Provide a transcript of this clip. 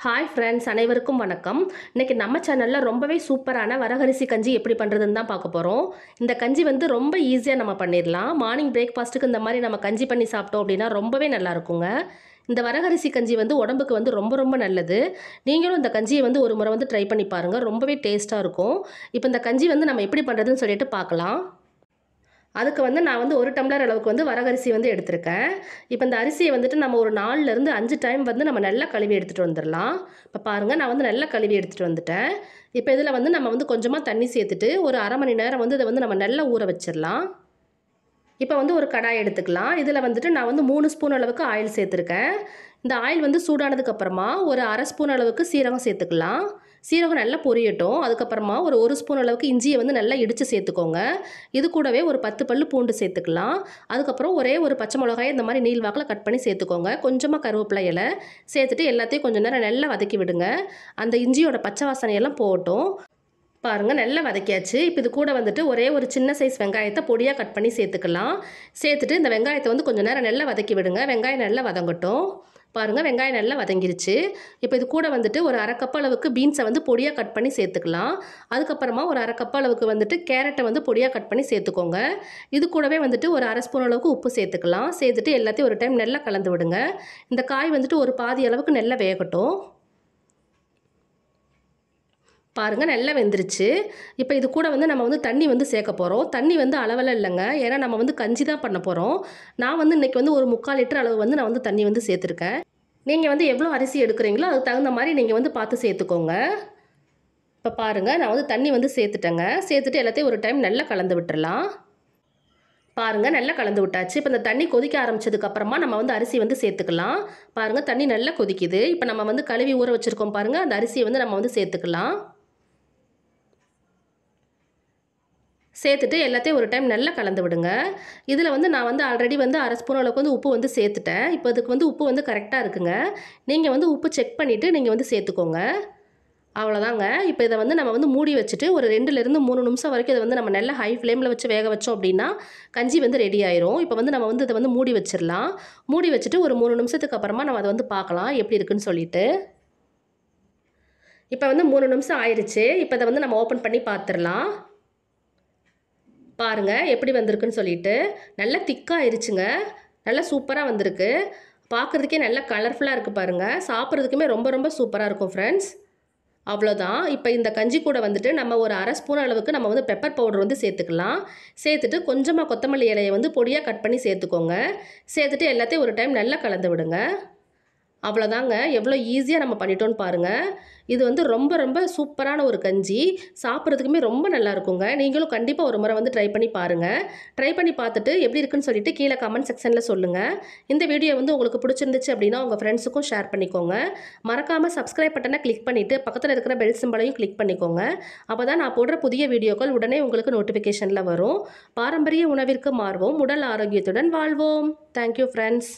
Hi friends, அனைவருக்கும் வணக்கம். இன்றைக்கி நம்ம சேனலில் ரொம்பவே சூப்பரான வரகரிசி கஞ்சி எப்படி பண்ணுறதுன்னு தான் பார்க்க போகிறோம். இந்த கஞ்சி வந்து ரொம்ப ஈஸியாக நம்ம பண்ணிடலாம். மார்னிங் பிரேக்ஃபாஸ்ட்டுக்கு இந்த மாதிரி நம்ம கஞ்சி பண்ணி சாப்பிட்டோம் அப்படின்னா ரொம்பவே நல்லா இருக்குங்க. இந்த வரகரிசி கஞ்சி வந்து உடம்புக்கு வந்து ரொம்ப ரொம்ப நல்லது. நீங்களும் இந்த கஞ்சியை வந்து ஒரு முறை வந்து ட்ரை பண்ணி பாருங்கள். ரொம்பவே டேஸ்ட்டாக இருக்கும். இப்போ இந்த கஞ்சி வந்து நம்ம எப்படி பண்ணுறதுன்னு சொல்லிட்டு பார்க்கலாம். அதுக்கு வந்து நான் வந்து 1 டம்ளர் அளவுக்கு வந்து வரகரிசி வந்து எடுத்திருக்கேன். இப்போ இந்த அரிசியை வந்துட்டு நம்ம ஒரு 4லேருந்து 5 டைம் வந்து நம்ம நல்லா கழுவி எடுத்துகிட்டு வந்துடலாம். இப்போ பாருங்கள், நான் வந்து நல்லா கழுவி எடுத்துகிட்டு வந்துட்டேன். இப்போ இதில் வந்து நம்ம வந்து கொஞ்சமாக தண்ணி சேர்த்துட்டு ஒரு அரை மணி நேரம் வந்து இதை வந்து நம்ம நல்லா ஊற வச்சிடலாம். இப்போ வந்து ஒரு கடாய் எடுத்துக்கலாம். இதில் வந்துட்டு நான் வந்து 3 ஸ்பூன் அளவுக்கு ஆயில் சேர்த்துருக்கேன். இந்த ஆயில் வந்து சூடானதுக்கப்புறமா ஒரு அரை ஸ்பூன் அளவுக்கு சீரகம் சேர்த்துக்கலாம். சீரகம் நல்லா பொரியட்டும். அதுக்கப்புறமா ஒரு ஸ்பூன் அளவுக்கு இஞ்சியை வந்து நல்லா இடித்து சேர்த்துக்கோங்க. இது கூடவே ஒரு 10 பல்லு பூண்டு சேர்த்துக்கலாம். அதுக்கப்புறம் ஒரே ஒரு பச்சை மிளகாயை இந்த மாதிரி நீள்வாக்கில் கட் பண்ணி சேர்த்துக்கோங்க. கொஞ்சமாக கருவேப்பிலை இலை சேர்த்துட்டு எல்லாத்தையும் கொஞ்சம் நேரம் நல்லா வதக்கி விடுங்க. அந்த இஞ்சியோட பச்சை வாசனையெல்லாம் போகட்டும். பாருங்கள், நல்லா வதக்கியாச்சு. இப்போ இது கூட வந்துட்டு ஒரே ஒரு சின்ன சைஸ் வெங்காயத்தை பொடியாக கட் பண்ணி சேர்த்துக்கலாம். சேர்த்துட்டு இந்த வெங்காயத்தை வந்து கொஞ்சம் நேரம் நல்லா வதக்கி விடுங்க. வெங்காயம் நல்லா வதங்கட்டும். பாருங்கள், வெங்காயம் நல்லா வதங்கிருச்சு. இப்போ இது கூட வந்துட்டு ஒரு அரை கப் அளவுக்கு பீன்ஸை வந்து பொடியாக கட் பண்ணி சேர்த்துக்கலாம். அதுக்கப்புறமா ஒரு அரை கப் அளவுக்கு வந்துட்டு கேரட்டை வந்து பொடியாக கட் பண்ணி சேர்த்துக்கோங்க. இது கூடவே வந்துட்டு ஒரு அரை ஸ்பூன் அளவுக்கு உப்பு சேர்த்துக்கலாம். சேர்த்துட்டு எல்லாத்தையும் ஒரு டைம் நல்லா கலந்து விடுங்க. இந்த காய் வந்துட்டு ஒரு பாதி அளவுக்கு நல்லா வேகட்டும். பாருங்கள், நல்லா வெந்துருச்சு. இப்போ இது கூட வந்து நம்ம வந்து தண்ணி வந்து சேர்க்க போகிறோம். தண்ணி வந்து அளவெல்லாம் இல்லைங்க. ஏன்னா நம்ம வந்து கஞ்சி தான் பண்ண போகிறோம். நான் வந்து இன்றைக்கி வந்து ஒரு 3/4 லிட்டர் அளவு வந்து நான் வந்து தண்ணி வந்து சேர்த்துருக்கேன். நீங்கள் வந்து எவ்வளோ அரிசி எடுக்கிறீங்களோ அதுக்கு தகுந்த மாதிரி நீங்கள் வந்து பார்த்து சேர்த்துக்கோங்க. இப்போ பாருங்கள், நான் வந்து தண்ணி வந்து சேர்த்துட்டேங்க. சேர்த்துட்டு எல்லாத்தையும் ஒரு டைம் நல்லா கலந்து விட்டுறலாம். பாருங்கள், நல்லா கலந்து விட்டாச்சு. இப்போ இந்த தண்ணி கொதிக்க ஆரம்பிச்சதுக்கப்புறமா நம்ம வந்து அரிசி வந்து சேர்த்துக்கலாம். பாருங்கள், தண்ணி நல்லா கொதிக்குது. இப்போ நம்ம வந்து கழுவி ஊற வச்சுருக்கோம் பாருங்கள், அந்த அரிசியை வந்து நம்ம வந்து சேர்த்துக்கலாம். சேர்த்துட்டு எல்லாத்தையும் ஒரு டைம் நல்லா கலந்து விடுங்க. இதில் வந்து நான் வந்து ஆல்ரெடி வந்து அரை ஸ்பூன் அளவுக்கு வந்து உப்பு வந்து சேர்த்துட்டேன். இப்போ இதுக்கு வந்து உப்பு வந்து கரெக்டாக இருக்குங்க. நீங்கள் வந்து உப்பு செக் பண்ணிவிட்டு நீங்கள் வந்து சேர்த்துக்கோங்க. அவ்வளோதாங்க. இப்போ இதை வந்து நம்ம வந்து மூடி வச்சுட்டு ஒரு 2லேருந்து 3 நிமிஷம் வரைக்கும் இதை வந்து நம்ம நல்லா ஹை ஃப்ளேமில் வச்சு வேக வச்சோம் அப்படின்னா கஞ்சி வந்து ரெடி ஆயிரும். இப்போ வந்து நம்ம வந்து இதை வந்து மூடி வச்சிடலாம். மூடி வச்சுட்டு ஒரு 3 நிமிஷத்துக்கு அப்புறமா நம்ம அதை வந்து பார்க்கலாம் எப்படி இருக்குன்னு சொல்லிட்டு. இப்போ வந்து 3 நிமிஷம் ஆயிடுச்சு. இப்போ இதை வந்து நம்ம ஓப்பன் பண்ணி பார்த்துடலாம். பாருங்கள் எப்படி வந்திருக்குன்னு சொல்லிட்டு. நல்லா திக்காயிருச்சுங்க. நல்லா சூப்பராக வந்திருக்கு. பார்க்குறதுக்கே நல்லா கலர்ஃபுல்லாக இருக்குது பாருங்கள். சாப்பிட்றதுக்குமே ரொம்ப ரொம்ப சூப்பராக இருக்கும் ஃப்ரெண்ட்ஸ். அவ்வளோதான். இப்போ இந்த கஞ்சி கூட வந்துட்டு நம்ம ஒரு அரை ஸ்பூன் அளவுக்கு நம்ம வந்து பெப்பர் பவுடர் வந்து சேர்த்துக்கலாம். சேர்த்துட்டு கொஞ்சமாக கொத்தமல்லி இலையை வந்து பொடியாக கட் பண்ணி சேர்த்துக்கோங்க. சேர்த்துட்டு எல்லாத்தையும் ஒரு டைம் நல்லா கலந்து விடுங்க. அவ்வளோதாங்க. எவ்வளோ ஈஸியாக நம்ம பண்ணிட்டோன்னு பாருங்கள். இது வந்து ரொம்ப ரொம்ப சூப்பரான ஒரு கஞ்சி. சாப்பிட்றதுக்குமே ரொம்ப நல்லா இருக்குங்க. நீங்களும் கண்டிப்பாக ஒரு முறை வந்து ட்ரை பண்ணி பாருங்கள். ட்ரை பண்ணி பார்த்துட்டு எப்படி இருக்குன்னு சொல்லிட்டு கீழே கமெண்ட் செக்ஷனில் சொல்லுங்கள். இந்த வீடியோ வந்து உங்களுக்கு பிடிச்சிருந்துச்சு அப்படின்னா உங்கள் ஃப்ரெண்ட்ஸுக்கும் ஷேர் பண்ணிக்கோங்க. மறக்காமல் சப்ஸ்கிரைப் பட்டனை கிளிக் பண்ணிவிட்டு பக்கத்தில் இருக்கிற பெல் சிம்பளையும் கிளிக் பண்ணிக்கோங்க. அப்போ தான் நான் போடுற புதிய வீடியோக்கள் உடனே உங்களுக்கு நோட்டிஃபிகேஷனில் வரும். பாரம்பரிய உணவிற்கு மாறுவோம், உடல் ஆரோக்கியத்துடன் வாழ்வோம். Thank you friends.